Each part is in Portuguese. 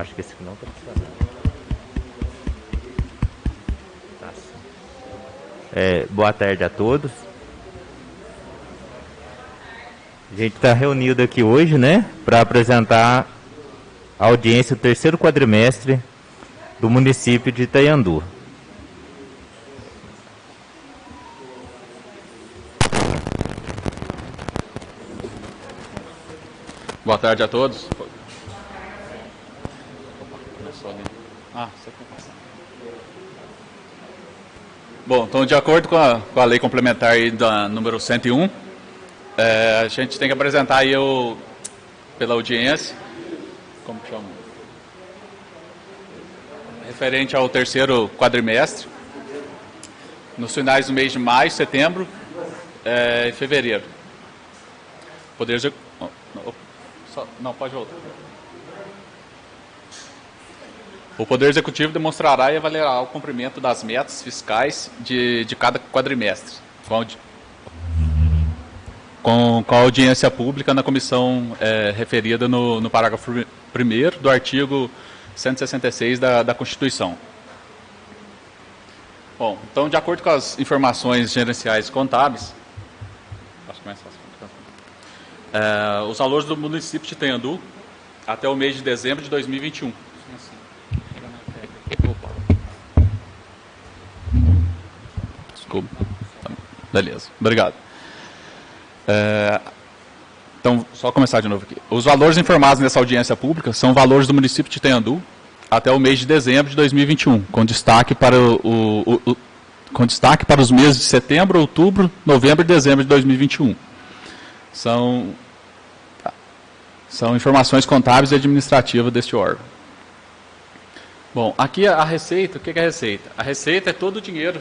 Acho que esse aqui não está funcionando. Tá, sim. Boa tarde a todos. A gente está reunido aqui hoje, né, para apresentar a audiência do terceiro quadrimestre do município de Itanhandu. Boa tarde a todos. Bom, então, de acordo com a lei complementar aí da número 101, a gente tem que apresentar aí pela audiência, como chama? Referente ao terceiro quadrimestre, nos finais do mês de maio, setembro e fevereiro. Não, pode voltar. O Poder Executivo demonstrará e avaliará o cumprimento das metas fiscais de cada quadrimestre, com a audiência pública na comissão referida no parágrafo 1º do artigo 166 da Constituição. Bom, então, de acordo com as informações gerenciais contábeis, acho mais fácil. Os valores do município de Itanhandu até o mês de dezembro de 2021. Desculpa. Beleza, obrigado. Então, só começar de novo aqui. Os valores informados nessa audiência pública são valores do município de Itanhandu até o mês de dezembro de 2021, com destaque para os meses de setembro, outubro, novembro e dezembro de 2021. São informações contábeis e administrativas deste órgão. Bom, aqui a receita, o que é a receita? A receita é todo o dinheiro,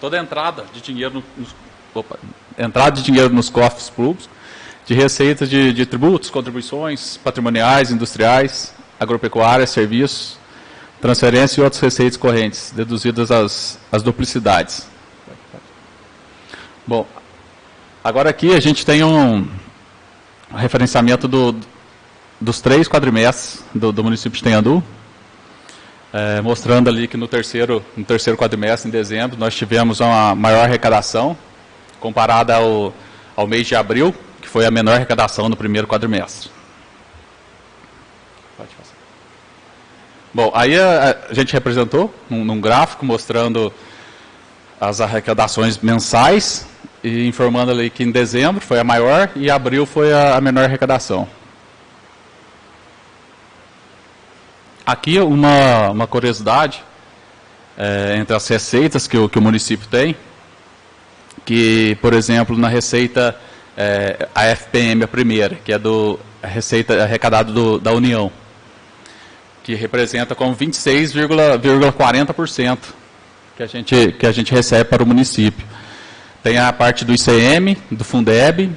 toda a entrada de dinheiro, nos cofres públicos, de receitas de tributos, contribuições patrimoniais, industriais, agropecuárias, serviços, transferência e outras receitas correntes, deduzidas as duplicidades. Bom, agora aqui a gente tem um referenciamento dos 3 quadrimestres do município de Itanhandu, mostrando ali que no terceiro quadrimestre, em dezembro, nós tivemos uma maior arrecadação, comparada ao mês de abril, que foi a menor arrecadação no primeiro quadrimestre. Pode passar. Bom, aí a gente representou num gráfico mostrando as arrecadações mensais, e informando ali que em dezembro foi a maior e em abril foi a menor arrecadação. Aqui uma curiosidade entre as receitas que o município tem, que, por exemplo, na receita, a FPM, a primeira, que é a receita arrecadada da União, que representa como 26,40% que a gente recebe para o município. Tem a parte do ICM, do Fundeb,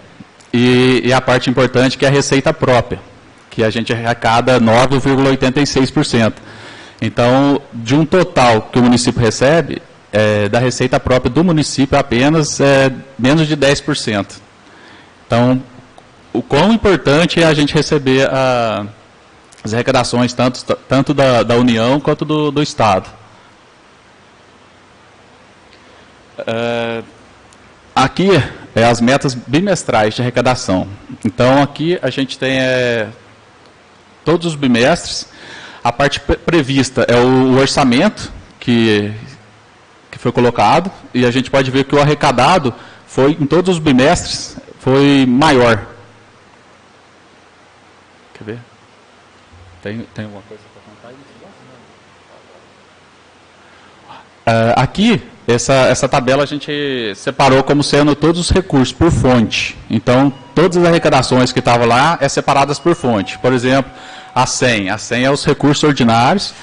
e a parte importante que é a receita própria, que a gente arrecada 9,86%. Então, de um total que o município recebe, da receita própria do município apenas menos de 10%. Então, o quão importante é a gente receber as arrecadações tanto da União quanto do Estado. Aqui as metas bimestrais de arrecadação. Então, aqui a gente tem todos os bimestres. A parte prevista é o orçamento que foi colocado, e a gente pode ver que o arrecadado foi, em todos os bimestres, foi maior. Quer ver? Tem alguma coisa para contar? Aqui, essa tabela a gente separou como sendo todos os recursos por fonte. Então, todas as arrecadações que estavam lá separadas por fonte. Por exemplo, a 100 é os recursos ordinários,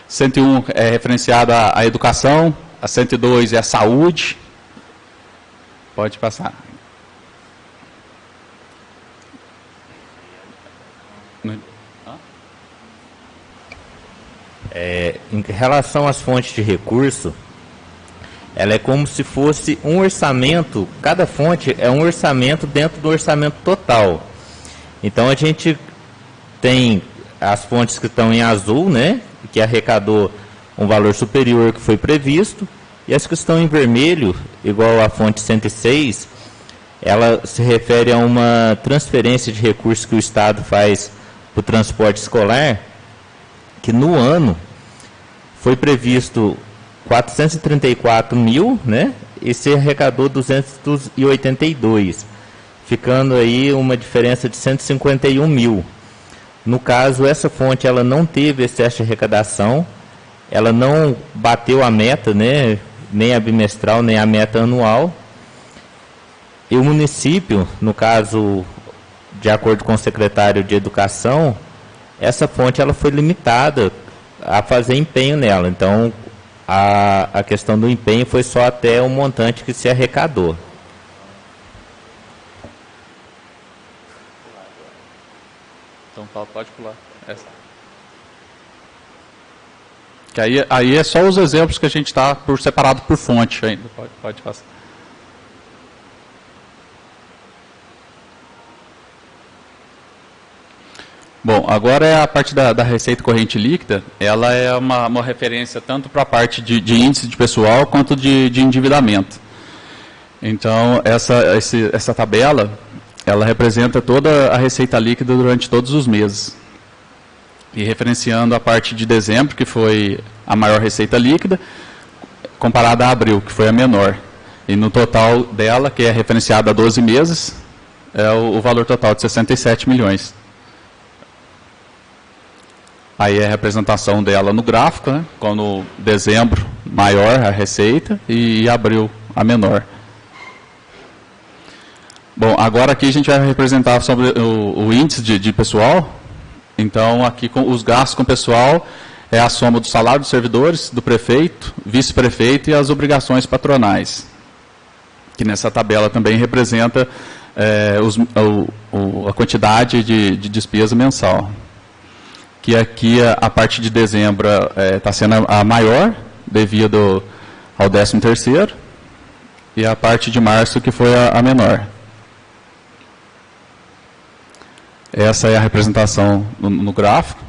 101 é referenciada à educação, a 102 é a saúde. Pode passar. Em relação às fontes de recurso, ela é como se fosse um orçamento, cada fonte é um orçamento dentro do orçamento total. Então, a gente tem as fontes que estão em azul, né, que arrecadou um valor superior que foi previsto, e as que estão em vermelho, igual a fonte 106, ela se refere a uma transferência de recursos que o Estado faz para o transporte escolar, que no ano foi previsto 434 mil, né, e se arrecadou 282, ficando aí uma diferença de 151 mil. No caso, essa fonte ela não teve excesso de arrecadação, ela não bateu a meta, né, nem a bimestral, nem a meta anual. E o município, no caso, de acordo com o secretário de Educação, essa fonte ela foi limitada a fazer empenho nela. Então, a questão do empenho foi só até o montante que se arrecadou. Então, pode pular. Essa. Que aí é só os exemplos que a gente está por separado por fonte ainda. Pode passar. Bom, agora é a parte da receita corrente líquida. Ela é uma referência tanto para a parte de índice de pessoal quanto de endividamento. Então, essa tabela, ela representa toda a receita líquida durante todos os meses. E referenciando a parte de dezembro, que foi a maior receita líquida, comparada a abril, que foi a menor. E no total dela, que é referenciada a 12 meses, é o valor total de 67 milhões. Aí é a representação dela no gráfico, né? Quando dezembro maior a receita e abril a menor. Bom, agora aqui a gente vai representar sobre o índice de pessoal. Então, aqui com os gastos com pessoal é a soma do salário dos servidores, do prefeito, vice-prefeito e as obrigações patronais. Que nessa tabela também representa a quantidade de despesa mensal. Que aqui a parte de dezembro está sendo a maior, devido ao 13º, e a parte de março que foi a menor. Essa é a representação no gráfico.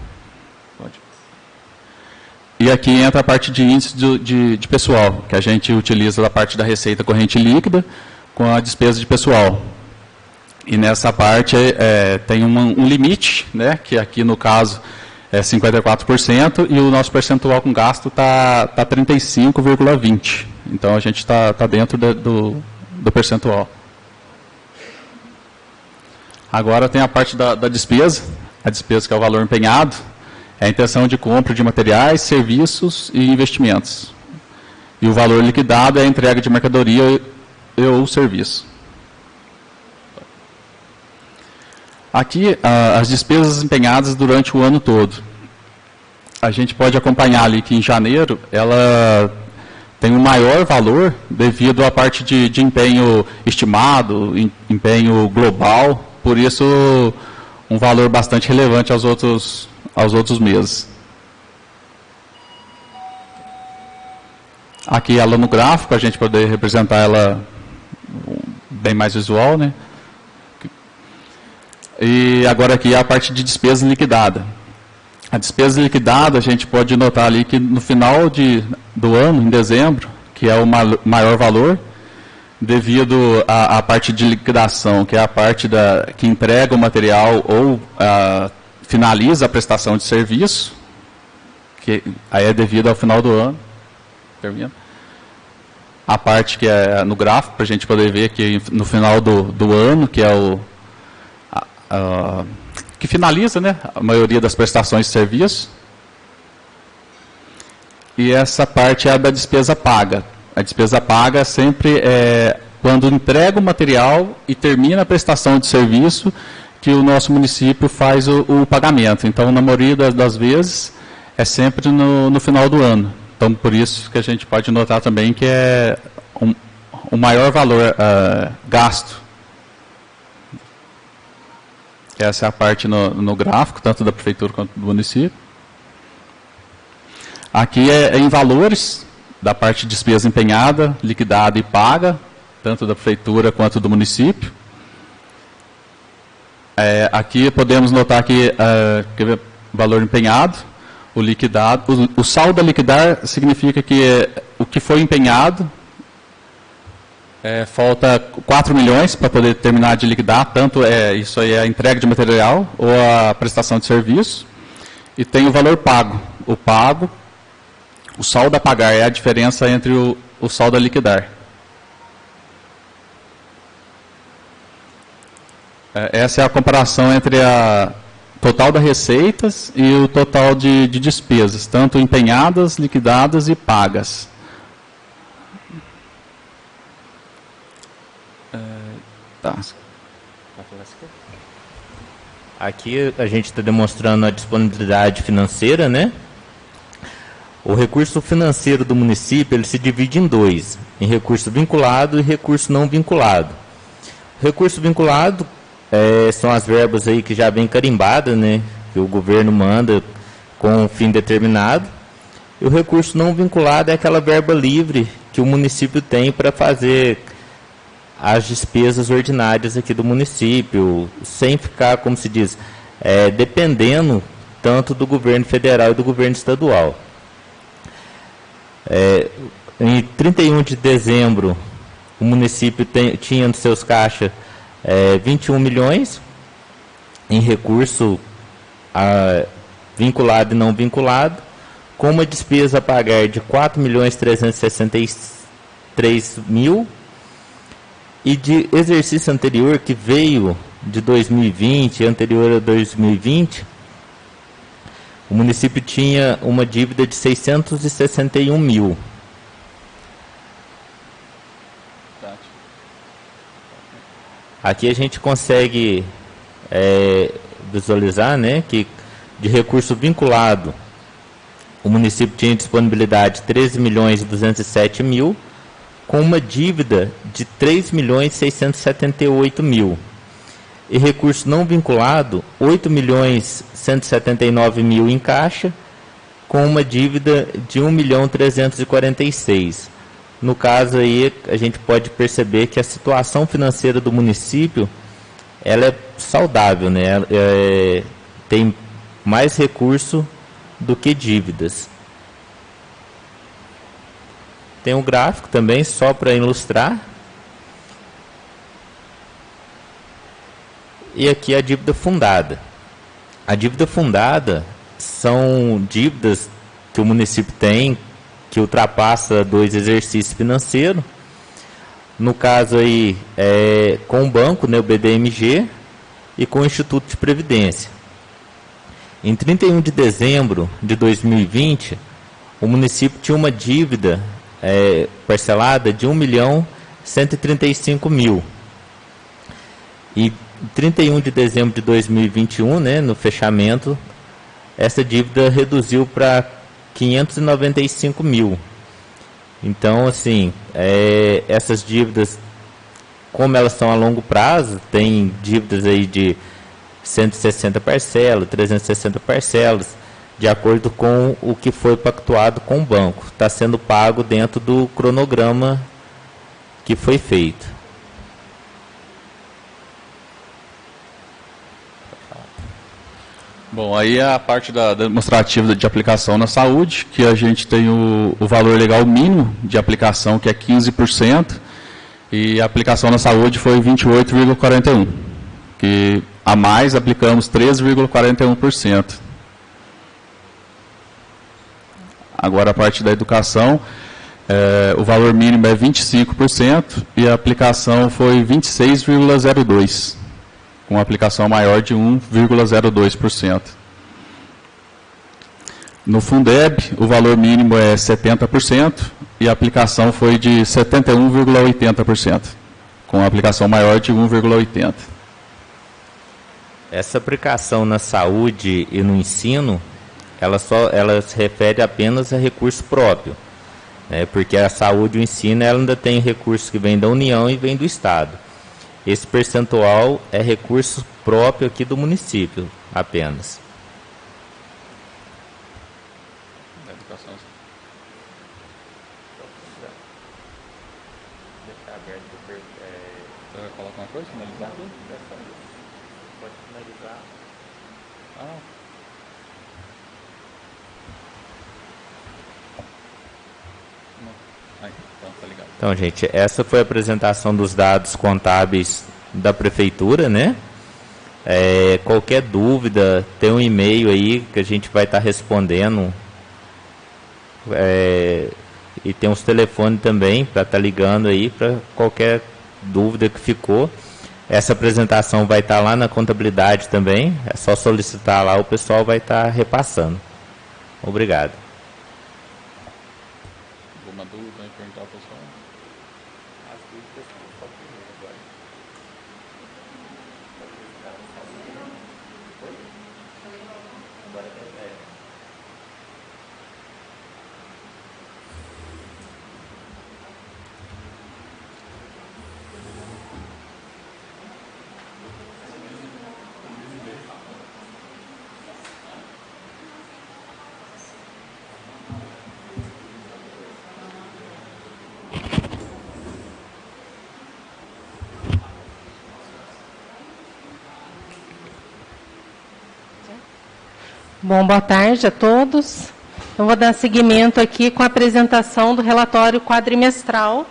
E aqui entra a parte de índice de pessoal, que a gente utiliza da parte da receita corrente líquida com a despesa de pessoal. E nessa parte tem um limite, né, que aqui no caso é 54%, e o nosso percentual com gasto está 35,20%. Então a gente está dentro do percentual. Agora tem a parte da despesa, a despesa que é o valor empenhado, é a intenção de compra de materiais, serviços e investimentos. E o valor liquidado é a entrega de mercadoria ou serviço. Aqui, as despesas empenhadas durante o ano todo. A gente pode acompanhar ali que em janeiro, ela tem um maior valor devido à parte de empenho estimado, empenho global, por isso um valor bastante relevante aos outros meses. Aqui ela no gráfico, a gente poder representar ela bem mais visual, né? E agora aqui a parte de despesa liquidada. A despesa liquidada, a gente pode notar ali que no final do ano, em dezembro, que é o maior valor, devido à parte de liquidação, que é a parte que entrega o material ou finaliza a prestação de serviço, que aí é devido ao final do ano. Termina. A parte que é no gráfico, para a gente poder ver que no final do ano, que é que finaliza, né, a maioria das prestações de serviço. E essa parte é a da despesa paga. A despesa paga sempre é quando entrega o material e termina a prestação de serviço que o nosso município faz o pagamento. Então, na maioria das vezes, é sempre no final do ano. Então, por isso que a gente pode notar também que é o maior valor gasto. Essa é a parte no gráfico, tanto da prefeitura quanto do município. Aqui é em valores da parte de despesa empenhada, liquidada e paga, tanto da prefeitura quanto do município. Aqui podemos notar que valor empenhado, o liquidado, o saldo a liquidar significa que o que foi empenhado, falta 4 milhões para poder terminar de liquidar, tanto isso aí é a entrega de material ou a prestação de serviço, e tem o valor pago. O saldo a pagar é a diferença entre o saldo a liquidar. Essa é a comparação entre a total das receitas e o total de despesas, tanto empenhadas, liquidadas e pagas. Tá. Aqui a gente está demonstrando a disponibilidade financeira, né? O recurso financeiro do município ele se divide em dois, em recurso vinculado e recurso não vinculado. O recurso vinculado são as verbas aí que já vem carimbadas, né? Que o governo manda com um fim determinado. E o recurso não vinculado é aquela verba livre que o município tem para fazer as despesas ordinárias aqui do município, sem ficar, como se diz, dependendo tanto do governo federal e do governo estadual. Em 31 de dezembro, o município tinha nos seus caixas 21 milhões em recurso vinculado e não vinculado, com uma despesa a pagar de 4.363.000 e de exercício anterior, que veio de 2020, anterior a 2020, o município tinha uma dívida de 661 mil. Aqui a gente consegue visualizar, né, que de recurso vinculado, o município tinha disponibilidade de 13.207.000, com uma dívida de 3.678.000. E recurso não vinculado, 8.179.000 em caixa, com uma dívida de 1.346.000. No caso aí, a gente pode perceber que a situação financeira do município, ela é saudável, né? Tem mais recurso do que dívidas. Tem um gráfico também, só para ilustrar. E aqui a dívida fundada. A dívida fundada são dívidas que o município tem, que ultrapassa 2 exercícios financeiros. No caso aí, com o banco, né, o BDMG, e com o Instituto de Previdência. Em 31 de dezembro de 2020, o município tinha uma dívida parcelada de 1.135.000. E 31 de dezembro de 2021, né, no fechamento, essa dívida reduziu para 595.000. Então, assim, essas dívidas, como elas são a longo prazo, tem dívidas aí de 160 parcelas, 360 parcelas, de acordo com o que foi pactuado com o banco. Está sendo pago dentro do cronograma que foi feito. Bom, aí é a parte da demonstrativa de aplicação na saúde, que a gente tem o valor legal mínimo de aplicação, que é 15%, e a aplicação na saúde foi 28,41%, que a mais aplicamos 13,41%. Agora a parte da educação, o valor mínimo é 25% e a aplicação foi 26,02%. Com uma aplicação maior de 1,02%. No Fundeb, o valor mínimo é 70% e a aplicação foi de 71,80%, com uma aplicação maior de 1,80%. Essa aplicação na saúde e no ensino, ela se refere apenas a recurso próprio, né? Porque a saúde e o ensino ela ainda tem recursos que vêm da União e vêm do Estado. Esse percentual é recurso próprio aqui do município, apenas. Você vai colocar uma coisa, finalizar? Pode finalizar. Então, gente, essa foi a apresentação dos dados contábeis da Prefeitura, né? Qualquer dúvida, tem um e-mail aí que a gente vai estar respondendo. E tem uns telefones também para estar ligando aí para qualquer dúvida que ficou. Essa apresentação vai estar lá na contabilidade também. É só solicitar lá, o pessoal vai estar repassando. Obrigado. Alguma dúvida aí, perguntar ao pessoal? As dúvidas são só primeiro agora. Bom, boa tarde a todos. Eu vou dar seguimento aqui com a apresentação do relatório quadrimestral.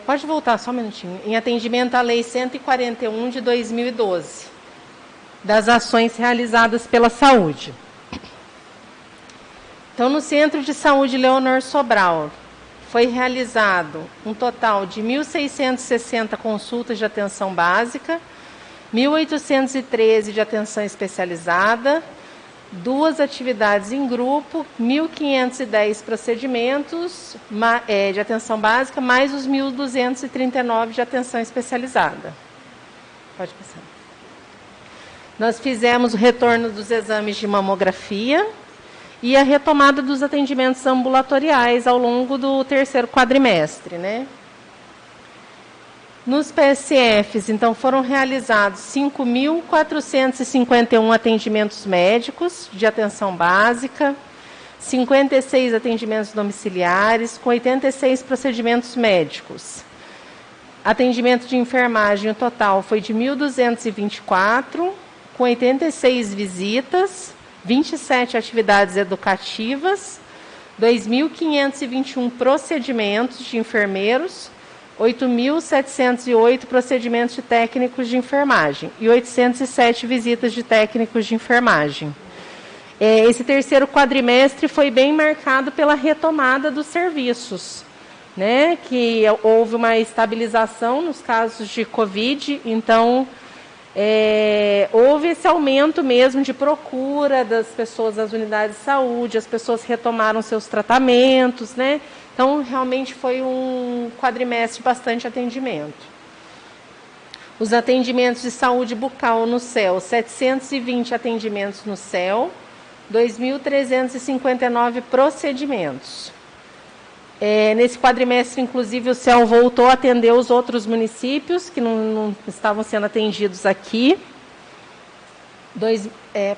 Pode voltar só um minutinho. Em atendimento à Lei 141 de 2012, das ações realizadas pela saúde. Então, no Centro de Saúde Leonor Sobral, foi realizado um total de 1.660 consultas de atenção básica, 1.813 de atenção especializada, 2 atividades em grupo, 1.510 procedimentos de atenção básica, mais os 1.239 de atenção especializada. Pode passar. Nós fizemos o retorno dos exames de mamografia e a retomada dos atendimentos ambulatoriais ao longo do 3º quadrimestre, né? Nos PSFs, então, foram realizados 5.451 atendimentos médicos de atenção básica, 56 atendimentos domiciliares, com 86 procedimentos médicos. Atendimento de enfermagem, o total foi de 1.224, com 86 visitas, 27 atividades educativas, 2.521 procedimentos de enfermeiros, 8.708 procedimentos de técnicos de enfermagem e 807 visitas de técnicos de enfermagem. Esse 3º quadrimestre foi bem marcado pela retomada dos serviços, né? Que houve uma estabilização nos casos de Covid, então houve esse aumento mesmo de procura das pessoas das unidades de saúde, as pessoas retomaram seus tratamentos, né? Então, realmente foi um quadrimestre de bastante atendimento. Os atendimentos de saúde bucal no CEL, 720 atendimentos no CEL, 2.359 procedimentos. Nesse quadrimestre, inclusive, o CEL voltou a atender os outros municípios que não estavam sendo atendidos aqui.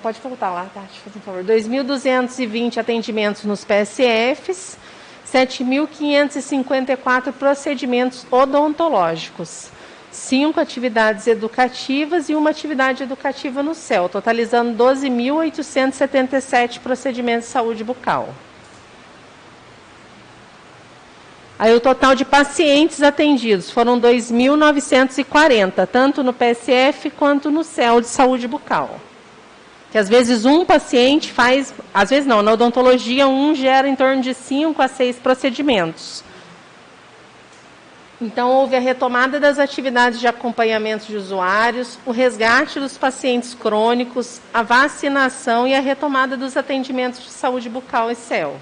Pode voltar lá, Tati, por favor. 2.220 atendimentos nos PSFs, 7.554 procedimentos odontológicos, 5 atividades educativas e 1 atividade educativa no CEL, totalizando 12.877 procedimentos de saúde bucal. Aí o total de pacientes atendidos foram 2.940, tanto no PSF quanto no CEL de saúde bucal. Que às vezes um paciente faz, às vezes não, na odontologia um gera em torno de 5 a 6 procedimentos. Então, houve a retomada das atividades de acompanhamento de usuários, o resgate dos pacientes crônicos, a vacinação e a retomada dos atendimentos de saúde bucal e CEL.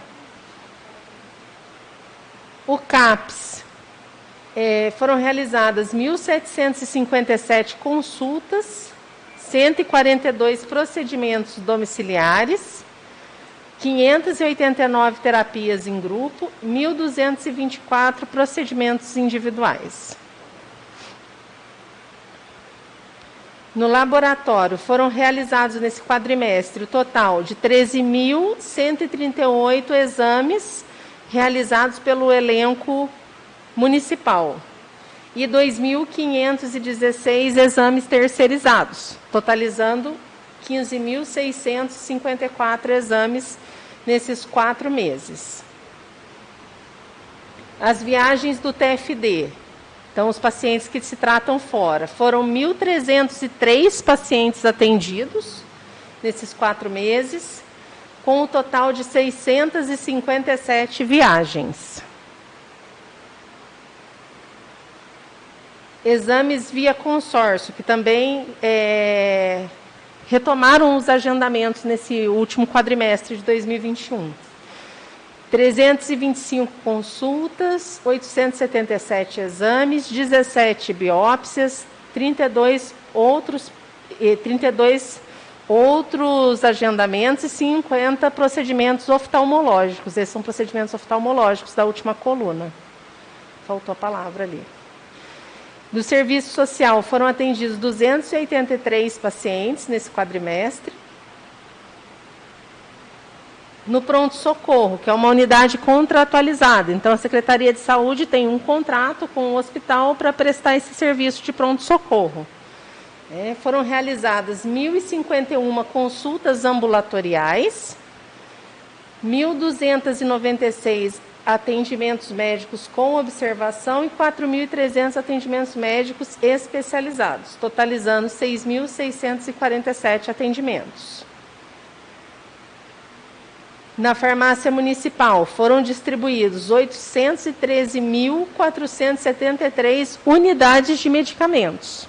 O CAPS, foram realizadas 1.757 consultas, 142 procedimentos domiciliares, 589 terapias em grupo, 1.224 procedimentos individuais. No laboratório, foram realizados nesse quadrimestre o total de 13.138 exames realizados pelo elenco municipal e 2.516 exames terceirizados, totalizando 15.654 exames nesses 4 meses. As viagens do TFD, então os pacientes que se tratam fora, foram 1.303 pacientes atendidos nesses 4 meses, com um total de 657 viagens. Exames via consórcio, que também retomaram os agendamentos nesse último quadrimestre de 2021. 325 consultas, 877 exames, 17 biópsias, 32 outros agendamentos e 50 procedimentos oftalmológicos. Esses são procedimentos oftalmológicos da última coluna. Faltou a palavra ali. Do serviço social, foram atendidos 283 pacientes nesse quadrimestre. No pronto-socorro, que é uma unidade contratualizada. Então, a Secretaria de Saúde tem um contrato com o hospital para prestar esse serviço de pronto-socorro. Foram realizadas 1.051 consultas ambulatoriais, 1.296 atendimentos médicos com observação e 4.300 atendimentos médicos especializados, totalizando 6.647 atendimentos. Na farmácia municipal, foram distribuídos 813.473 unidades de medicamentos,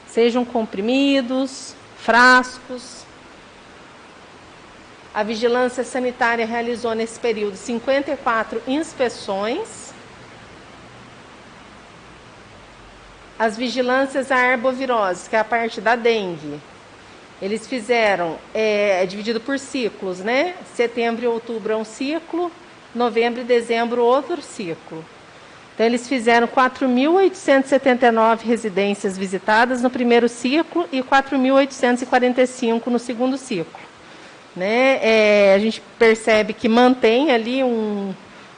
sejam comprimidos, frascos. A vigilância sanitária realizou nesse período 54 inspeções. As vigilâncias à arbovirose, que é a parte da dengue, eles fizeram, dividido por ciclos, né? Setembro e outubro é um ciclo, novembro e dezembro outro ciclo. Então, eles fizeram 4.879 residências visitadas no primeiro ciclo e 4.845 no segundo ciclo. Né? A gente percebe que mantém ali um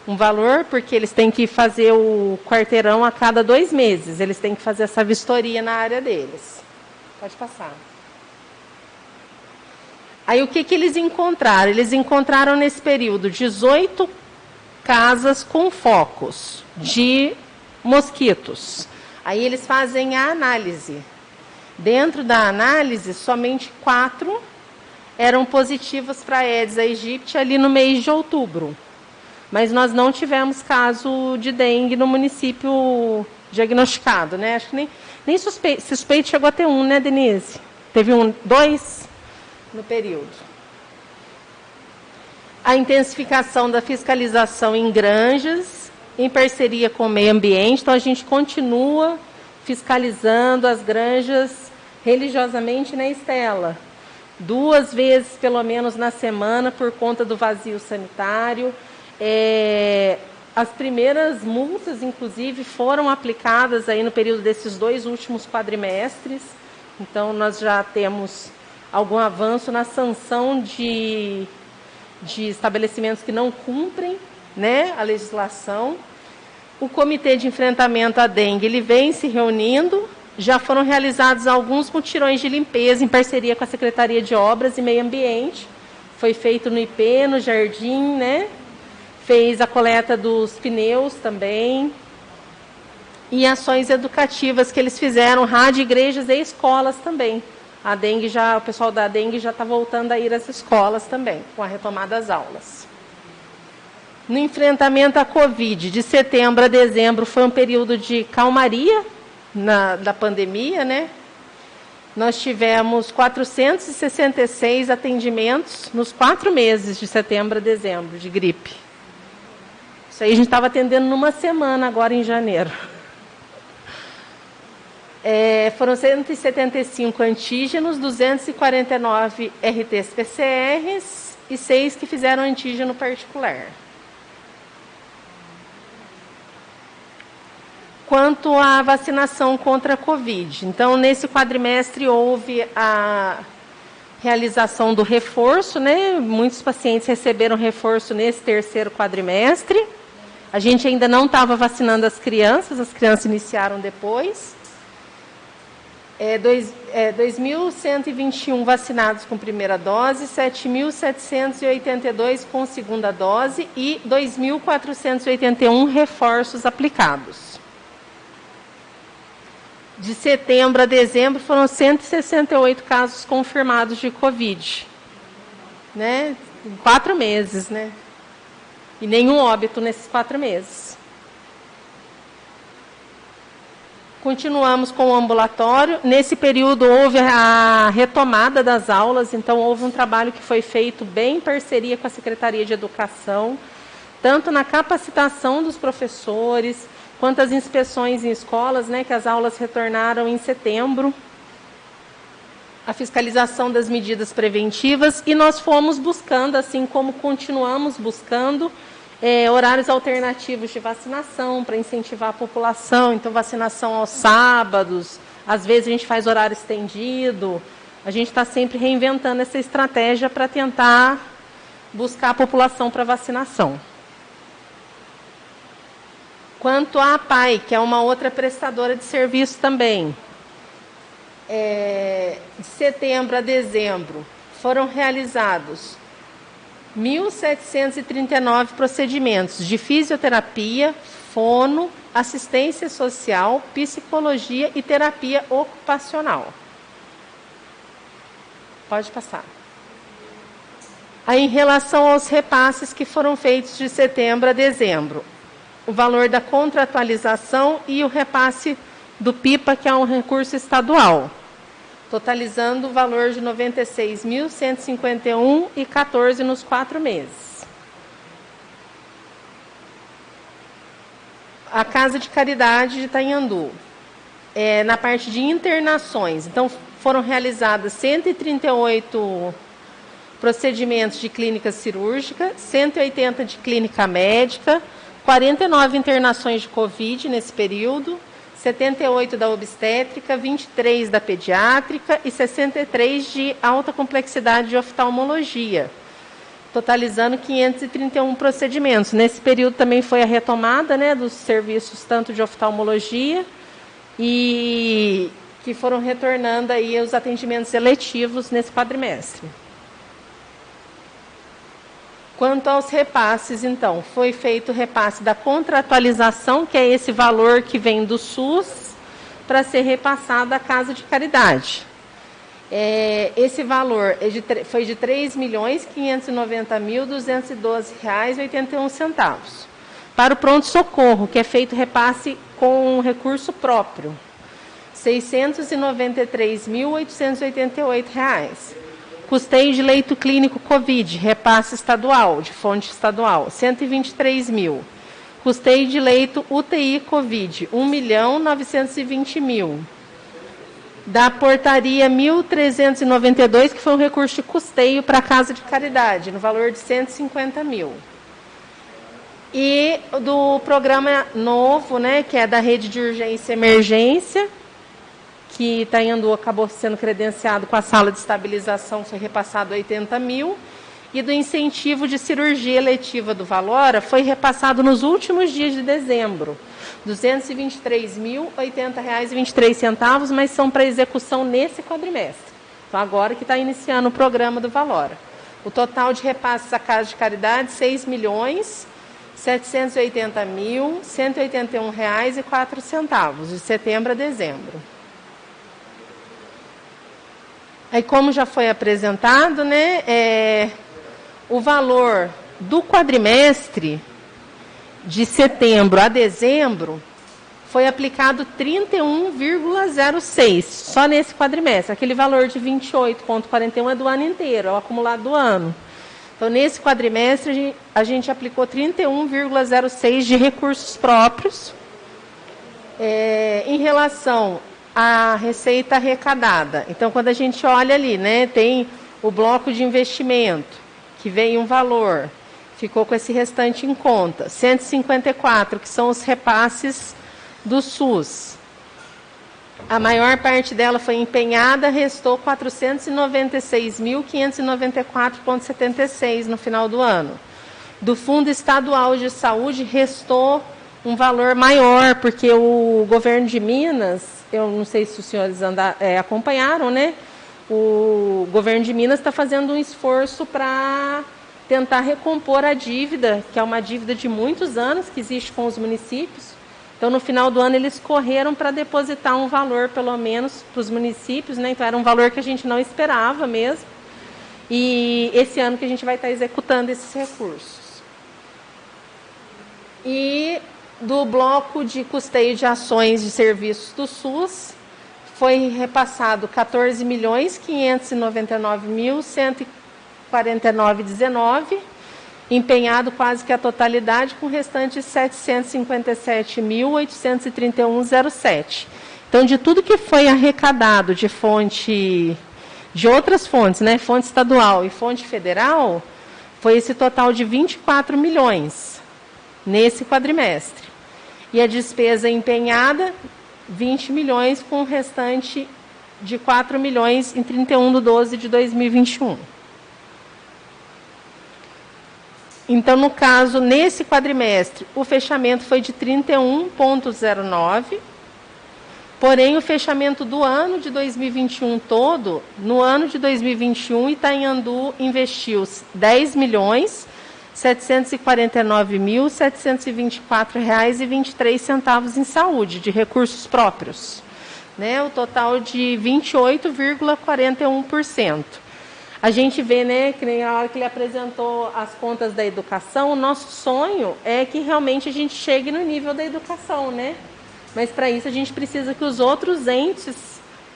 valor, porque eles têm que fazer o quarteirão a cada 2 meses. Eles têm que fazer essa vistoria na área deles. Pode passar. Aí, o que eles encontraram? Eles encontraram nesse período 18 casas com focos de mosquitos. Aí, eles fazem a análise. Dentro da análise, somente 4 eram positivas para Aedes aegypti ali no mês de outubro. Mas nós não tivemos caso de dengue no município diagnosticado, né? Acho que nem suspeito chegou a ter 1, né, Denise? Teve 2 no período. A intensificação da fiscalização em granjas, em parceria com o meio ambiente. Então, a gente continua fiscalizando as granjas religiosamente, né, Estela? 2 vezes, pelo menos, na semana, por conta do vazio sanitário. As primeiras multas, inclusive, foram aplicadas aí no período desses 2 últimos quadrimestres. Então, nós já temos algum avanço na sanção de estabelecimentos que não cumprem, né, a legislação. O Comitê de Enfrentamento à Dengue, ele vem se reunindo. Já foram realizados alguns mutirões de limpeza em parceria com a Secretaria de Obras e Meio Ambiente. Foi feito no IP, no Jardim, né? Fez a coleta dos pneus também. E ações educativas que eles fizeram, rádio, igrejas e escolas também. O pessoal da dengue já está voltando a ir às escolas também, com a retomada das aulas. No enfrentamento à Covid, de setembro a dezembro, foi um período de calmaria da pandemia, né? Nós tivemos 466 atendimentos nos 4 meses, de setembro a dezembro, de gripe. Isso aí a gente estava atendendo numa semana, agora em janeiro. Foram 175 antígenos, 249 RTs-PCRs e 6 que fizeram antígeno particular. Quanto à vacinação contra a Covid. Então, nesse quadrimestre, houve a realização do reforço, né? Muitos pacientes receberam reforço nesse terceiro quadrimestre. A gente ainda não estava vacinando as crianças iniciaram depois. 2.121 vacinados com primeira dose, 7.782 com segunda dose e 2.481 reforços aplicados. De setembro a dezembro foram 168 casos confirmados de Covid, né? Em 4 meses, né? E nenhum óbito nesses 4 meses. Continuamos com o ambulatório. Nesse período houve a retomada das aulas, então houve um trabalho que foi feito bem em parceria com a Secretaria de Educação, tanto na capacitação dos professores, quanto as inspeções em escolas, né, que as aulas retornaram em setembro, a fiscalização das medidas preventivas, e nós fomos buscando, assim como continuamos buscando, horários alternativos de vacinação para incentivar a população. Então, vacinação aos sábados, às vezes a gente faz horário estendido. A gente está sempre reinventando essa estratégia para tentar buscar a população para vacinação. Quanto à APAI, que é uma outra prestadora de serviço também, de setembro a dezembro, foram realizados 1.739 procedimentos de fisioterapia, fono, assistência social, psicologia e terapia ocupacional. Pode passar. Aí, em relação aos repasses que foram feitos de setembro a dezembro, o valor da contratualização e o repasse do PIPA, que é um recurso estadual, totalizando o valor de R$ 96.151,14 nos 4 meses. A Casa de Caridade de Itanhandu, na parte de internações, então foram realizadas 138 procedimentos de clínica cirúrgica, 180 de clínica médica, 49 internações de Covid nesse período, 78 da obstétrica, 23 da pediátrica e 63 de alta complexidade de oftalmologia, totalizando 531 procedimentos. Nesse período também foi a retomada, né, dos serviços tanto de oftalmologia e que foram retornando aí os atendimentos eletivos nesse quadrimestre. Quanto aos repasses, então, foi feito o repasse da contratualização, que é esse valor que vem do SUS, para ser repassado à Casa de Caridade. Esse valor foi de R$ 3.590.212,81. Para o pronto-socorro, que é feito repasse com recurso próprio, R$ 693.888. Custeio de leito clínico Covid, repasse estadual, de fonte estadual, 123 mil. Custeio de leito UTI Covid, 1.920 mil. Da portaria 1.392, que foi um recurso de custeio para a Casa de Caridade, no valor de 150 mil. E do programa novo, né, que é da rede de urgência e emergência, que Itanhandu acabou sendo credenciado com a sala de estabilização, foi repassado 80 mil, e do incentivo de cirurgia eletiva do Valora foi repassado nos últimos dias de dezembro, R$ 223.080,23, mas são para execução nesse quadrimestre. Então, agora que está iniciando o programa do Valora. O total de repasses à Casa de Caridade, R$ 6.780.181,04, de setembro a dezembro. Aí, como já foi apresentado, né, o valor do quadrimestre de setembro a dezembro foi aplicado 31,06, só nesse quadrimestre. Aquele valor de 28,41 é do ano inteiro, é o acumulado do ano. Então, nesse quadrimestre, a gente aplicou 31,06 de recursos próprios. Em relação a receita arrecadada. Então, quando a gente olha ali, né, tem o bloco de investimento, que veio um valor, ficou com esse restante em conta, 154, que são os repasses do SUS. A maior parte dela foi empenhada, restou 496.594,76 no final do ano. Do Fundo Estadual de Saúde, restou um valor maior, porque o governo de Minas, eu não sei se os senhores acompanharam, né? O governo de Minas está fazendo um esforço para tentar recompor a dívida, que é uma dívida de muitos anos que existe com os municípios. Então, no final do ano, eles correram para depositar um valor, pelo menos, para os municípios, né? Então, era um valor que a gente não esperava mesmo. E esse ano que a gente vai estar executando esses recursos. E do bloco de custeio de ações de serviços do SUS, foi repassado 14.599.149,19, empenhado quase que a totalidade, com o restante 757.831,07. Então, de tudo que foi arrecadado de outras fontes, né, fonte estadual e fonte federal, foi esse total de 24 milhões nesse quadrimestre. E a despesa empenhada, 20 milhões, com o restante de 4 milhões em 31/12/2021. Então, no caso, nesse quadrimestre, o fechamento foi de 31,09, porém, o fechamento do ano de 2021 todo, no ano de 2021, Itanhandu investiu R$ 10.749.724,23 em saúde, de recursos próprios, né? O total de 28,41%. A gente vê, né, que nem a hora que ele apresentou as contas da educação, o nosso sonho é que realmente a gente chegue no nível da educação, né? Mas para isso a gente precisa que os outros entes,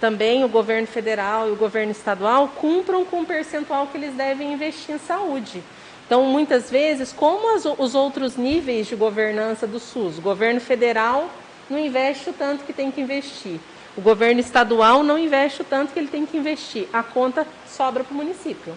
também o governo federal e o governo estadual, cumpram com o percentual que eles devem investir em saúde. Então, muitas vezes, como os outros níveis de governança do SUS, o governo federal não investe o tanto que tem que investir, o governo estadual não investe o tanto que ele tem que investir, a conta sobra para o município.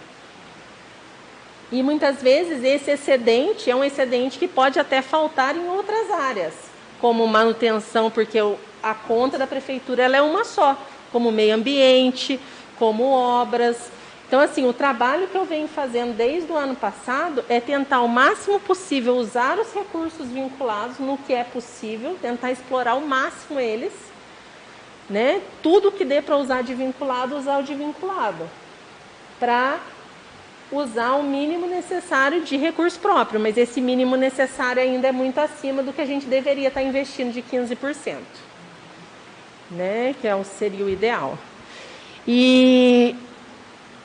E muitas vezes esse excedente é um excedente que pode até faltar em outras áreas, como manutenção, porque a conta da prefeitura ela é uma só, como meio ambiente, como obras. Então, assim, o trabalho que eu venho fazendo desde o ano passado é tentar o máximo possível usar os recursos vinculados no que é possível, tentar explorar ao máximo eles, né? Tudo que dê para usar de vinculado, usar o de vinculado, para usar o mínimo necessário de recurso próprio, mas esse mínimo necessário ainda é muito acima do que a gente deveria estar investindo, de 15%, né? Que seria o ideal. E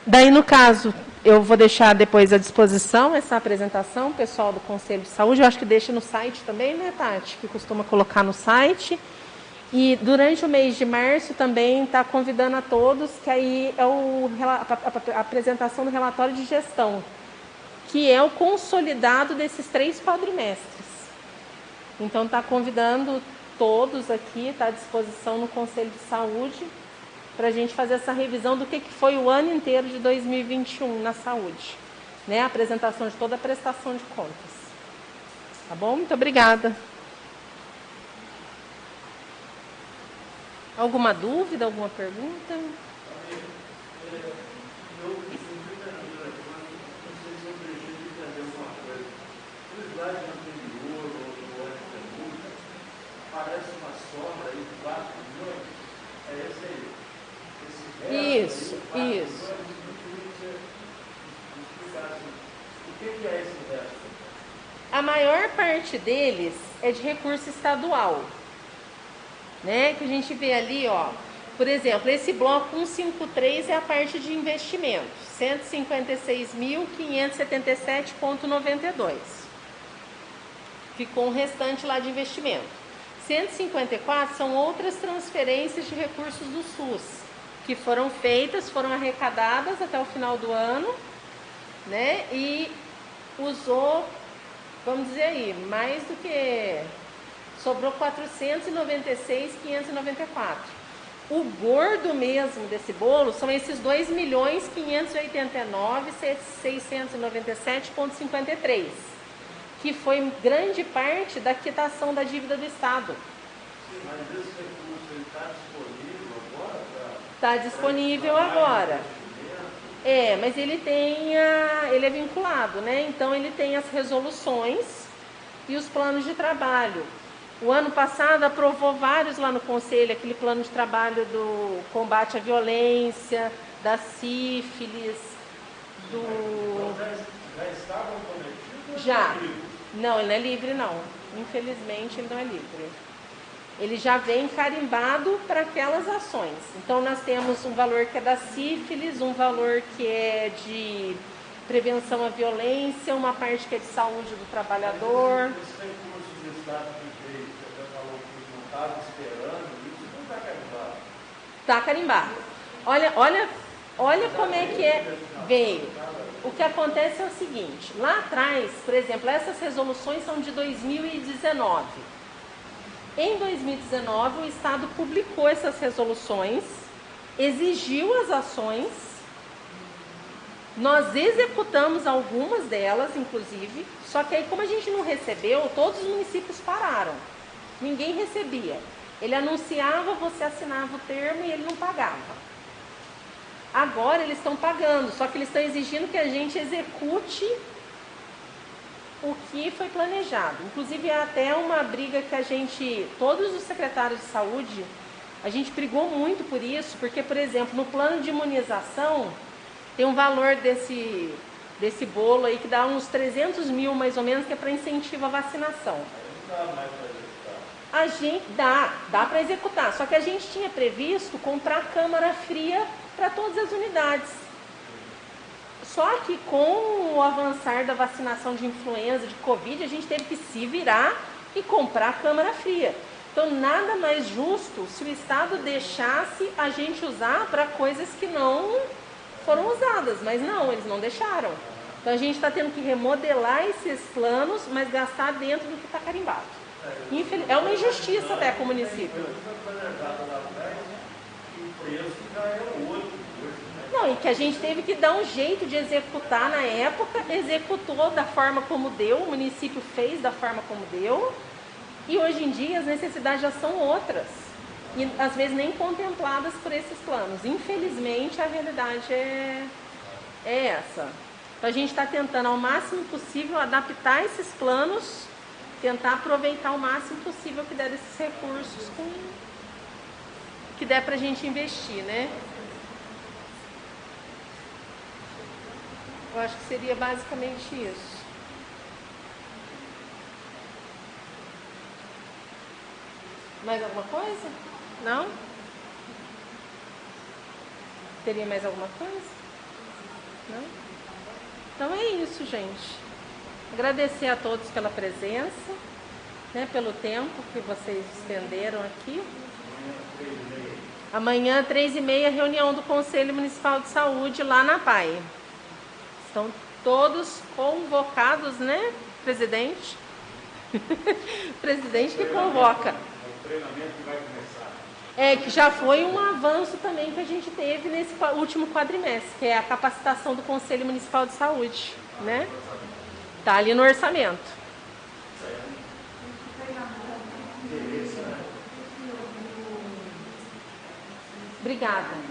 daí, no caso, eu vou deixar depois à disposição essa apresentação, pessoal do Conselho de Saúde, eu acho que deixa no site também, né, Tati? Que costuma colocar no site. E durante o mês de março também está convidando a todos, que aí é a apresentação do relatório de gestão, que é o consolidado desses 3 quadrimestres. Então, está convidando todos aqui, está à disposição no Conselho de Saúde, para a gente fazer essa revisão do que foi o ano inteiro de 2021 na saúde, né? A apresentação de toda a prestação de contas. Tá bom? Muito obrigada. Alguma dúvida, alguma pergunta? Isso. O que é esse resto? A maior parte deles é de recurso estadual, né? Que a gente vê ali, ó, por exemplo, esse bloco 153 é a parte de investimentos, 156.577,92. Ficou um restante lá de investimento. 154 são outras transferências de recursos do SUS, que foram feitas, foram arrecadadas até o final do ano, né? E usou, vamos dizer aí, mais do que... sobrou 496.594. O gordo mesmo desse bolo são esses 2.589.697,53, que foi grande parte da quitação da dívida do Estado. Sim, mas esse recurso está disponível agora? Está disponível agora. Mas ele é vinculado, né? Então ele tem as resoluções e os planos de trabalho. O ano passado aprovou vários lá no Conselho, aquele plano de trabalho do combate à violência, da sífilis, do... Já estavam conectados? Já. Não, ele não é livre, não. Infelizmente, ele não é livre. Ele já vem carimbado para aquelas ações. Então, nós temos um valor que é da sífilis, um valor que é de prevenção à violência, uma parte que é de saúde do trabalhador. Esse recurso do Estado que veio, que você falou que não estava esperando, isso não está carimbado. Está carimbado. Olha como é que veio. O que acontece é o seguinte, lá atrás, por exemplo, essas resoluções são de 2019. Em 2019, o Estado publicou essas resoluções, exigiu as ações, nós executamos algumas delas, inclusive, só que aí, como a gente não recebeu, todos os municípios pararam. Ninguém recebia. Ele anunciava, você assinava o termo e ele não pagava. Agora eles estão pagando, só que eles estão exigindo que a gente execute o que foi planejado. Inclusive, é até uma briga que todos os secretários de saúde, a gente brigou muito por isso, porque, por exemplo, no plano de imunização, tem um valor desse bolo aí que dá uns 300 mil, mais ou menos, que é para incentivo à vacinação. Não dá mais para executar. A gente dá para executar, só que a gente tinha previsto comprar câmara fria para todas as unidades. Só que com o avançar da vacinação de influenza, de Covid, a gente teve que se virar e comprar câmara fria. Então, nada mais justo se o Estado deixasse a gente usar para coisas que não foram usadas, mas não, eles não deixaram. Então, a gente está tendo que remodelar esses planos, mas gastar dentro do que está carimbado. É uma injustiça até com o município. Não, e que a gente teve que dar um jeito de executar na época, executou da forma como deu, o município fez da forma como deu, e hoje em dia as necessidades já são outras, e às vezes nem contempladas por esses planos. Infelizmente a realidade é essa. Então a gente está tentando ao máximo possível adaptar esses planos, tentar aproveitar o máximo possível que der desses recursos, que der para a gente investir, né? Eu acho que seria basicamente isso. Mais alguma coisa? Não? Teria mais alguma coisa? Não? Então é isso, gente. Agradecer a todos pela presença, né, pelo tempo que vocês estenderam aqui. Amanhã, 3h30, reunião do Conselho Municipal de Saúde lá na PAI. Estão todos convocados, né, presidente? Presidente que convoca. O treinamento vai começar. É, que já foi um avanço também que a gente teve nesse último quadrimestre, que é a capacitação do Conselho Municipal de Saúde, né? Tá ali no orçamento. Obrigada.